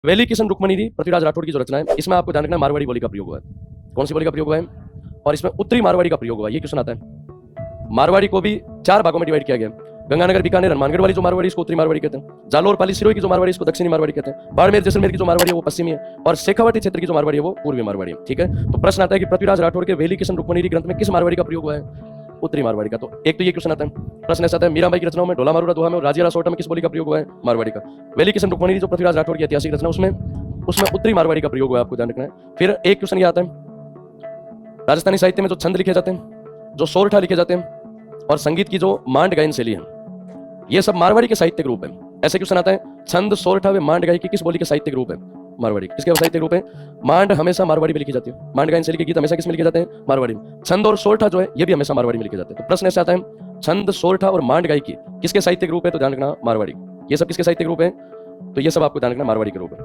वेली किशन रुक्मणी थी पृथ्वीराज राठौड़ की जो रचना है, इसमें आपको ध्यान रखना है मारवाड़ी बोली का प्रयोग हुआ है। कौन सी बोली का प्रयोग हुआ है? और इसमें उत्तरी मारवाड़ी का प्रयोग हुआ है। ये क्वेश्चन आता है। मारवाड़ी को भी 4 भागों में डिवाइड किया गया। गंगानगर बीकानेर हनुमानगढ़ वाली जो मारवाड़ी इसको उत्तरी मारवाड़ी कहते हैं। जालोर पाली सिरोही की जो मारवाड़ी इसको दक्षिणी मारवाड़ी कहते हैं। बाड़मेर जैसलमेर की जो मारवाड़ी है वो पश्चिमी है, और शेखावाटी क्षेत्र की जो मारवाड़ी है वो पूर्वी मारवाड़ी है। ठीक है, तो प्रश्न आता है कि पृथ्वीराज राठौड़ के वेली किशन रुक्मणी ग्रंथ में किस मारवाड़ी का प्रयोग हुआ है? उत्तरी मारवाड़ी का। तो एक तो ये क्वेश्चन आता है। प्रश्न ऐसा आता है मीराबाई की रचनाओं में ढोला मारूरा दोहा में और राजियारा सोरठा में किस बोली का प्रयोग हुआ है? मारवाड़ी का। वेली किशन रुक्मणी जो पृथ्वीराज राठौड़ की ऐतिहासिक रचना उसमें उत्तरी मारवाड़ी का प्रयोग हुआ है, आपको ध्यान रखना है। फिर एक क्वेश्चन ये आता है, राजस्थानी साहित्य में जो छंद लिखे जाते हैं, जो सोरठा लिखे जाते हैं, और संगीत की जो मांड गायन शैली है, ये सब मारवाड़ी के साहित्यिक रूप है। ऐसे क्वेश्चन आता है, छंद सोरठा व मांड गायकी किस बोली के साहित्यिक रूप है? मारवाड़ी। किसके साहित्यिक रूप है? मांड हमेशा मारवाड़ी में लिखी जाती है। मांड गायन शैली के गीत हमेशा किस में लिखे जाते हैं? मारवाड़ी में। छंद और सोरठा जो है ये भी हमेशा मारवाड़ी में लिखे जाते हैं। तो प्रश्न ऐसे आता है, छंद सोरठा और मांड गायकी किसके साहित्यिक रूप है? तो ध्यान रखना मारवाड़ी। ये सब किसके साहित्यिक रूप है? तो ये सब आपको ध्यान रखना मारवाड़ी के रूप है।